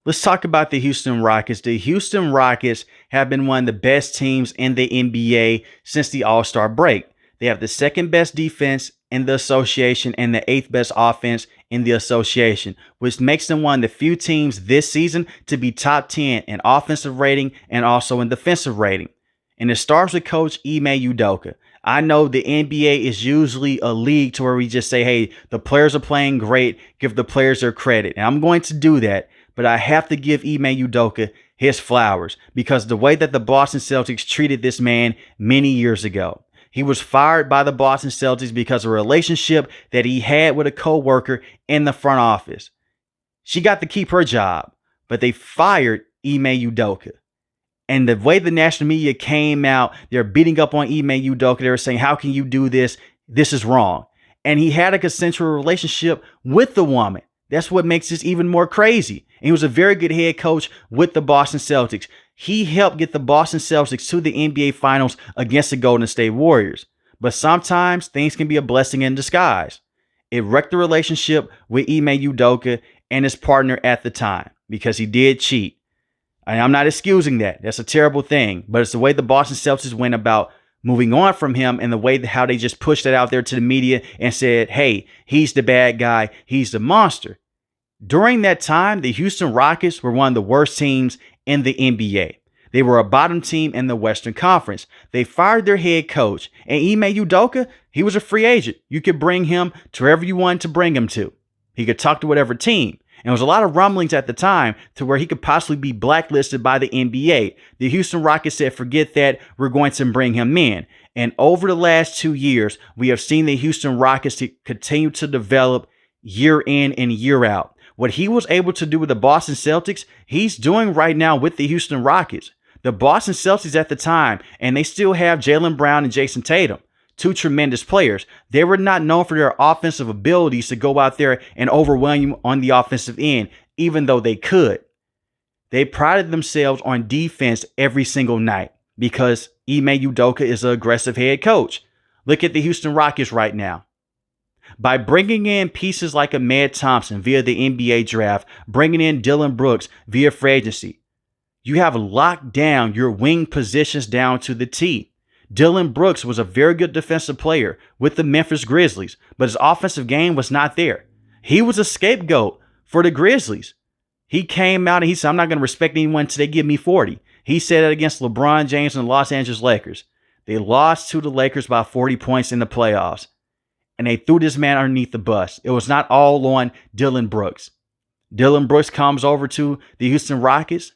Let's talk about the Houston Rockets. The Houston Rockets have been one of the best teams in the NBA since the All-Star break. They have the second best defense in the association and the eighth best offense in the association, which makes them one of the few teams this season to be top 10 in offensive rating and also in defensive rating. And it starts with Coach Ime Udoka. I know the NBA is usually a league to where we just say, hey, the players are playing great, give the players their credit. And I'm going to do that. But I have to give Ime Udoka his flowers because the way that the Boston Celtics treated this man many years ago. He was fired by the Boston Celtics because of a relationship that he had with a coworker in the front office. She got to keep her job, but they fired Ime Udoka. And the way the national media came out, they're beating up on Ime Udoka. They were saying, how can you do this? This is wrong. And he had a consensual relationship with the woman. That's what makes this even more crazy. And he was a very good head coach with the Boston Celtics. He helped get the Boston Celtics to the NBA Finals against the Golden State Warriors. But sometimes things can be a blessing in disguise. It wrecked the relationship with Ime Udoka and his partner at the time because he did cheat. And I'm not excusing that. That's a terrible thing. But it's the way the Boston Celtics went about moving on from him and the way how they just pushed it out there to the media and said, hey, he's the bad guy. He's the monster. During that time, the Houston Rockets were one of the worst teams in the NBA. They were a bottom team in the Western Conference. They fired their head coach. And Ime Udoka, he was a free agent. You could bring him to wherever you wanted to bring him to. He could talk to whatever team. And there was a lot of rumblings at the time to where he could possibly be blacklisted by the NBA. The Houston Rockets said, forget that, we're going to bring him in. And over the last 2 years, we have seen the Houston Rockets continue to develop year in and year out. What he was able to do with the Boston Celtics, he's doing right now with the Houston Rockets. The Boston Celtics at the time, and they still have Jaylen Brown and Jason Tatum, two tremendous players. They were not known for their offensive abilities to go out there and overwhelm you on the offensive end, even though they could. They prided themselves on defense every single night because Ime Udoka is an aggressive head coach. Look at the Houston Rockets right now. By bringing in pieces like Ime Thompson via the NBA draft, bringing in Dillon Brooks via free agency, you have locked down your wing positions down to the T. Dillon Brooks was a very good defensive player with the Memphis Grizzlies, but his offensive game was not there. He was a scapegoat for the Grizzlies. He came out and he said, I'm not going to respect anyone until they give me 40. He said that against LeBron James and the Los Angeles Lakers. They lost to the Lakers by 40 points in the playoffs. And they threw this man underneath the bus. It was not all on Dillon Brooks. Dillon Brooks comes over to the Houston Rockets.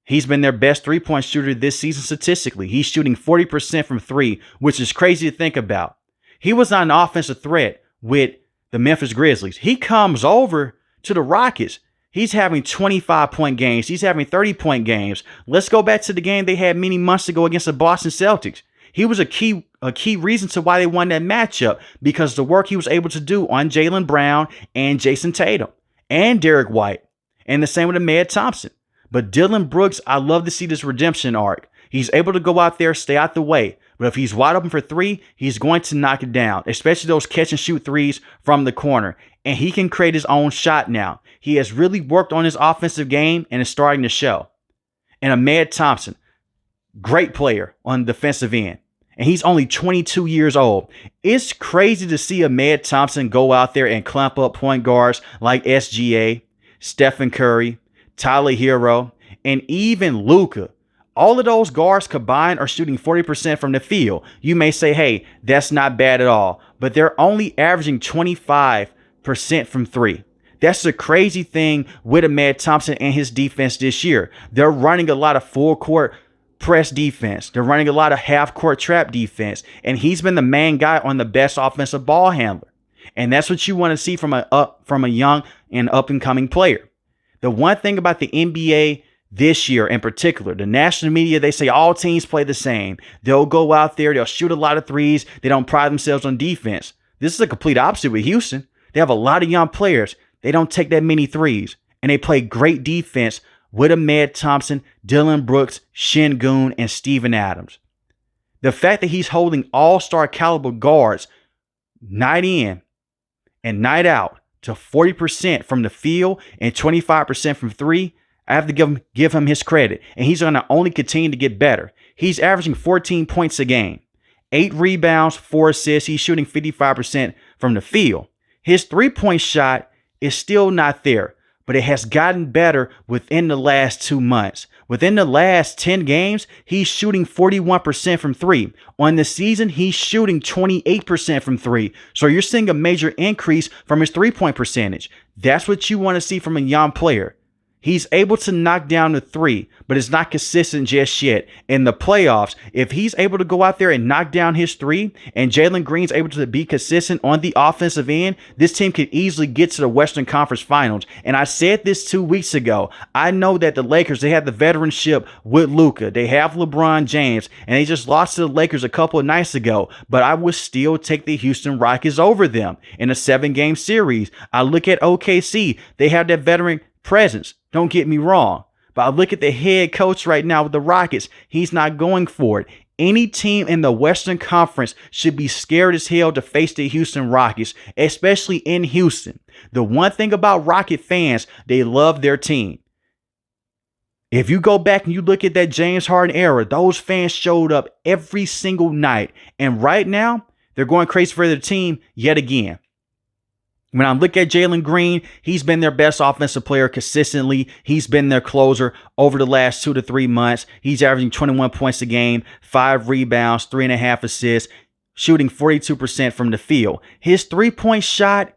He's been their best three-point shooter this season statistically. He's shooting 40% from three, which is crazy to think about. He was not an offensive threat with the Memphis Grizzlies. He comes over to the Rockets. He's having 25-point games. He's having 30-point games. Let's go back to the game they had many months ago against the Boston Celtics. He was a key reason to why they won that matchup because the work he was able to do on Jaylen Brown and Jason Tatum and Derek White. And the same with Ime Thompson. But Dillon Brooks, I love to see this redemption arc. He's able to go out there, stay out the way. But if he's wide open for three, he's going to knock it down, especially those catch and shoot threes from the corner. And he can create his own shot now. He has really worked on his offensive game and is starting to show. And Ime Thompson, great player on the defensive end. And he's only 22 years old. It's crazy to see Ime Thompson go out there and clamp up point guards like SGA, Stephen Curry, Tyler Hero, and even Luka. All of those guards combined are shooting 40% from the field. You may say, hey, that's not bad at all. But they're only averaging 25% from three. That's the crazy thing with Ime Thompson and his defense this year. They're running a lot of full court press defense. They're running a lot of half-court trap defense. And he's been the main guy on the best offensive ball handler. And that's what you want to see from a young and up-and-coming player. The one thing about the NBA this year in particular, the national media, they say all teams play the same. They'll go out there, they'll shoot a lot of threes. They don't pride themselves on defense. This is a complete opposite with Houston. They have a lot of young players. They don't take that many threes. And they play great defense with Ime Thompson, Dillon Brooks, Şengün, and Steven Adams. The fact that he's holding all-star caliber guards night in and night out to 40% from the field and 25% from three, I have to give him his credit, and he's going to only continue to get better. He's averaging 14 points a game, 8 rebounds, 4 assists. He's shooting 55% from the field. His three-point shot is still not there, but it has gotten better within the last 2 months. Within the last 10 games, he's shooting 41% from three. On the season, he's shooting 28% from three. So you're seeing a major increase from his three-point percentage. That's what you want to see from a young player. He's able to knock down the three, but it's not consistent just yet. In the playoffs, if he's able to go out there and knock down his three, and Jaylen Green's able to be consistent on the offensive end, this team could easily get to the Western Conference Finals. And I said this 2 weeks ago. I know that the Lakers, they have the veteranship with Luka. They have LeBron James, and they just lost to the Lakers a couple of nights ago. But I would still take the Houston Rockets over them in a 7-game series. I look at OKC. They have that veteran presence. Don't get me wrong. But I look at the head coach right now with the Rockets. He's not going for it. Any team in the Western Conference should be scared as hell to face the Houston Rockets, especially in Houston. The one thing about Rocket fans, they love their team. If you go back and you look at that James Harden era, those fans showed up every single night. And right now, they're going crazy for their team yet again. When I look at Jaylen Green, he's been their best offensive player consistently. He's been their closer over the last 2 to 3 months. He's averaging 21 points a game, 5 rebounds, 3.5 assists, shooting 42% from the field. His three-point shot,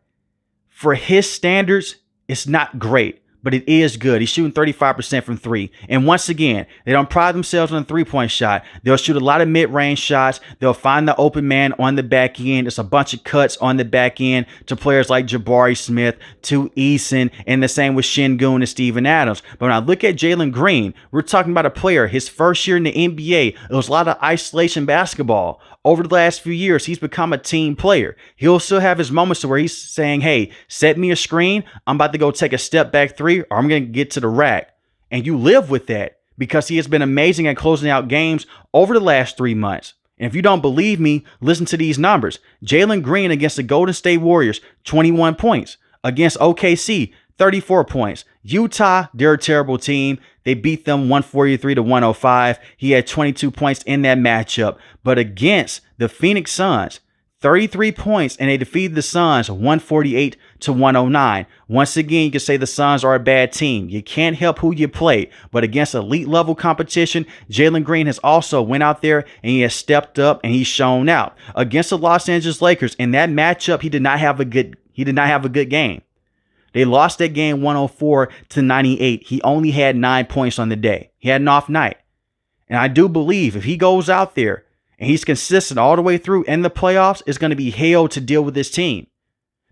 for his standards, it's not great, but it is good. He's shooting 35% from three. And once again, they don't pride themselves on a three-point shot. They'll shoot a lot of mid-range shots. They'll find the open man on the back end. It's a bunch of cuts on the back end to players like Jabari Smith, to Eason, and the same with Şengün and Steven Adams. But when I look at Jaylen Green, we're talking about a player, his first year in the NBA, it was a lot of isolation basketball. Over the last few years, he's become a team player. He'll still have his moments where he's saying, hey, set me a screen. I'm about to go take a step back three, or I'm going to get to the rack. And you live with that because he has been amazing at closing out games over the last 3 months. And if you don't believe me, listen to these numbers. Jaylen Green against the Golden State Warriors, 21 points. Against OKC, 34 points. Utah, they're a terrible team. They beat them 143 to 105. He had 22 points in that matchup. But against the Phoenix Suns, 33 points, and they defeated the Suns 148 to 109. Once again, you can say the Suns are a bad team. You can't help who you play. But against elite level competition, Jaylen Green has also went out there and he has stepped up and he's shown out. Against the Los Angeles Lakers, in that matchup, he did not have a good game. They lost that game 104 to 98. He only had 9 points on the day. He had an off night. And I do believe if he goes out there and he's consistent all the way through in the playoffs, it's going to be hell to deal with this team.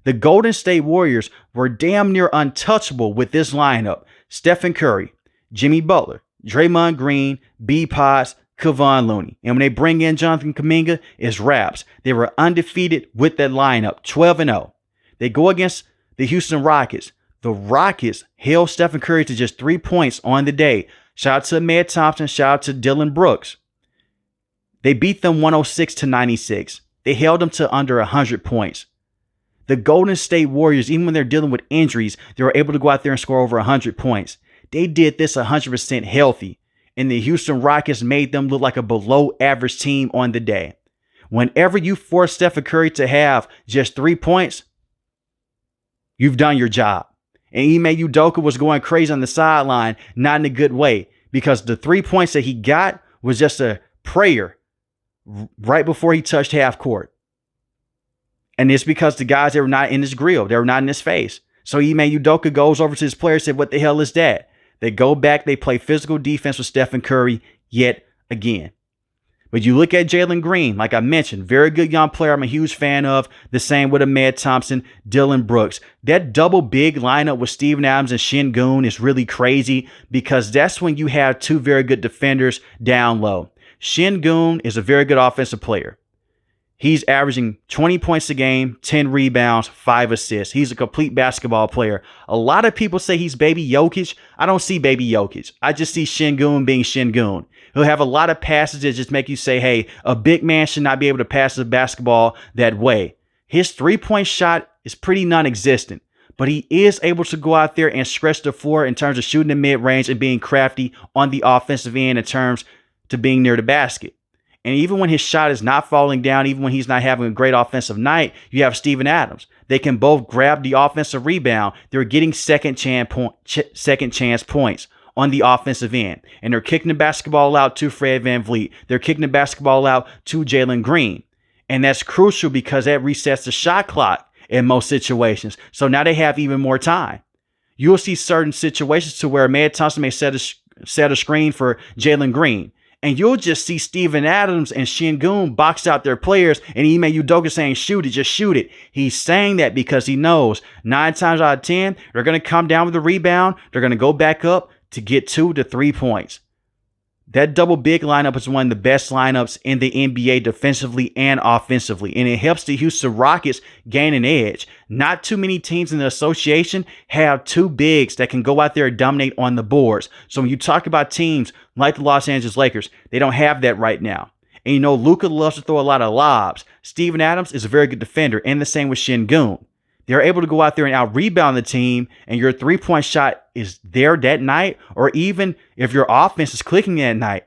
The Golden State Warriors were damn near untouchable with this lineup. Stephen Curry, Jimmy Butler, Draymond Green, B. Potts, Kevon Looney. And when they bring in Jonathan Kuminga, it's wraps. They were undefeated with that lineup, 12-0. They go against the Houston Rockets. The Rockets held Stephen Curry to just 3 points on the day. Shout out to Ime Thompson. Shout out to Dillon Brooks. They beat them 106 to 96. They held them to under 100 points. The Golden State Warriors, even when they're dealing with injuries, they were able to go out there and score over 100 points. They did this 100% healthy. And the Houston Rockets made them look like a below average team on the day. Whenever you force Stephen Curry to have just 3 points, you've done your job. And Ime Udoka was going crazy on the sideline, not in a good way, because the 3 points that he got was just a prayer right before he touched half court. And it's because the guys, they were not in his grill. They were not in his face. So Ime Udoka goes over to his players and said, what the hell is that? They go back. They play physical defense with Stephen Curry yet again. But you look at Jaylen Green, like I mentioned, very good young player I'm a huge fan of. The same with Ime Thompson, Dillon Brooks. That double big lineup with Steven Adams and Şengün is really crazy because that's when you have two very good defenders down low. Şengün is a very good offensive player. He's averaging 20 points a game, 10 rebounds, 5 assists. He's a complete basketball player. A lot of people say he's baby Jokic. I don't see baby Jokic. I just see Şengün being Şengün. He'll have a lot of passes that just make you say, hey, a big man should not be able to pass the basketball that way. His three-point shot is pretty non-existent. but he is able to go out there and stretch the floor in terms of shooting the mid-range and being crafty on the offensive end in terms to being near the basket. And even when his shot is not falling down, even when he's not having a great offensive night, you have Steven Adams. They can both grab the offensive rebound. They're getting second chance points on the offensive end. And they're kicking the basketball out to Fred VanVleet. They're kicking the basketball out to Jaylen Green. And that's crucial because that resets the shot clock in most situations. So now they have even more time. You'll see certain situations to where Thompson may set a screen for Jaylen Green. And you'll just see Steven Adams and Sengun box out their players and Ime Udoka saying, shoot it, just shoot it. He's saying that because he knows 9 times out of 10, they're going to come down with the rebound. They're going to go back up to get 2 to 3 points. That double big lineup is one of the best lineups in the NBA defensively and offensively, and it helps the Houston Rockets gain an edge. Not too many teams in the association have 2 bigs that can go out there and dominate on the boards. So when you talk about teams like the Los Angeles Lakers, they don't have that right now. And you know, Luka loves to throw a lot of lobs. Steven Adams is a very good defender, and the same with Sengun. They're able to go out there and out-rebound the team, and your three-point shot is there that night, or even if your offense is clicking that night,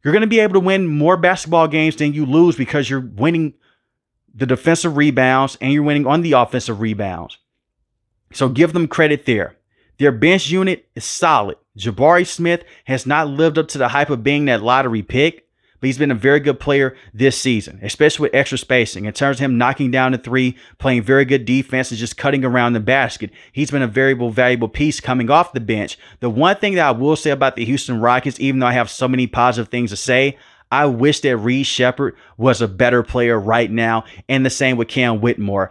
you're going to be able to win more basketball games than you lose because you're winning the defensive rebounds and you're winning on the offensive rebounds. So give them credit there. Their bench unit is solid. Jabari Smith has not lived up to the hype of being that lottery pick, but he's been a very good player this season, especially with extra spacing. In terms of him knocking down the three, playing very good defense, and just cutting around the basket, he's been a very valuable piece coming off the bench. The one thing that I will say about the Houston Rockets, even though I have so many positive things to say, I wish that Reed Sheppard was a better player right now, and the same with Cam Whitmore.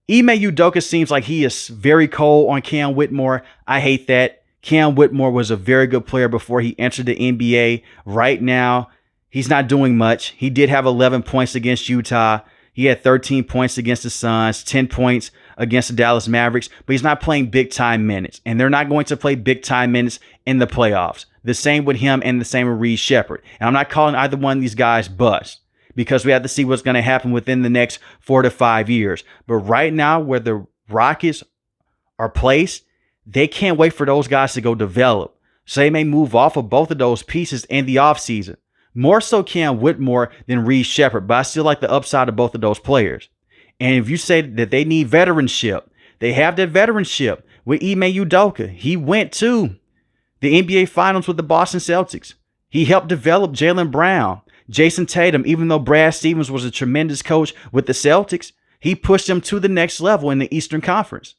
Ime Udoka seems like he is very cold on Cam Whitmore. I hate that. Cam Whitmore was a very good player before he entered the NBA. Right now, he's not doing much. He did have 11 points against Utah. He had 13 points against the Suns, 10 points against the Dallas Mavericks, but he's not playing big-time minutes, and they're not going to play big-time minutes in the playoffs. The same with him and the same with Reed Sheppard. And I'm not calling either one of these guys bust because we have to see what's going to happen within the next 4 to 5 years. But right now, where the Rockets are placed, they can't wait for those guys to go develop. So they may move off of both of those pieces in the offseason. More so Cam Whitmore than Reed Sheppard, but I still like the upside of both of those players. And if you say that they need veteranship, they have that veteranship with Ime Udoka. He went to the NBA Finals with the Boston Celtics. He helped develop Jaylen Brown, Jason Tatum. Even though Brad Stevens was a tremendous coach with the Celtics, he pushed them to the next level in the Eastern Conference.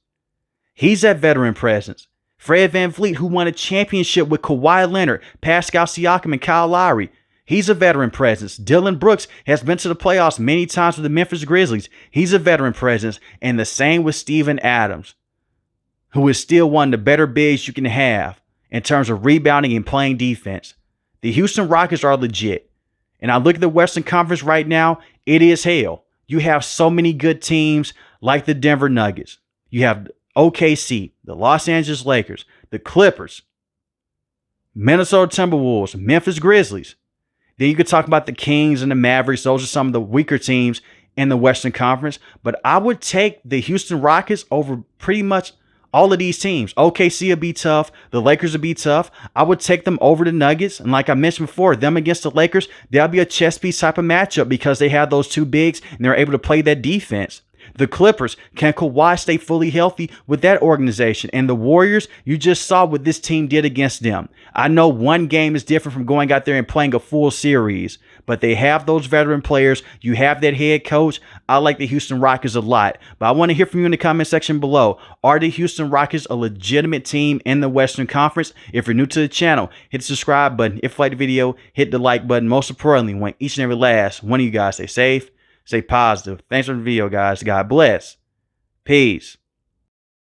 He's that veteran presence. Fred VanVleet, who won a championship with Kawhi Leonard, Pascal Siakam, and Kyle Lowry. He's a veteran presence. Dillon Brooks has been to the playoffs many times with the Memphis Grizzlies. He's a veteran presence. And the same with Steven Adams, who is still one of the better bigs you can have in terms of rebounding and playing defense. The Houston Rockets are legit. And I look at the Western Conference right now, it is hell. You have so many good teams like the Denver Nuggets. You have OKC, the Los Angeles Lakers, the Clippers, Minnesota Timberwolves, Memphis Grizzlies. Then you could talk about the Kings and the Mavericks. Those are some of the weaker teams in the Western Conference. But I would take the Houston Rockets over pretty much all of these teams. OKC will be tough. The Lakers will be tough. I would take them over the Nuggets. And like I mentioned before, them against the Lakers, that'll be a chess piece type of matchup because they have those two bigs and they're able to play that defense. The Clippers, can Kawhi stay fully healthy with that organization? And the Warriors, you just saw what this team did against them. I know one game is different from going out there and playing a full series, but they have those veteran players. You have that head coach. I like the Houston Rockets a lot, but I want to hear from you in the comment section below. Are the Houston Rockets a legitimate team in the Western Conference? If you're new to the channel, hit the subscribe button. If you like the video, hit the like button. Most importantly, want each and every last one of you guys stay safe, stay positive. Thanks for the video, guys. God bless. Peace.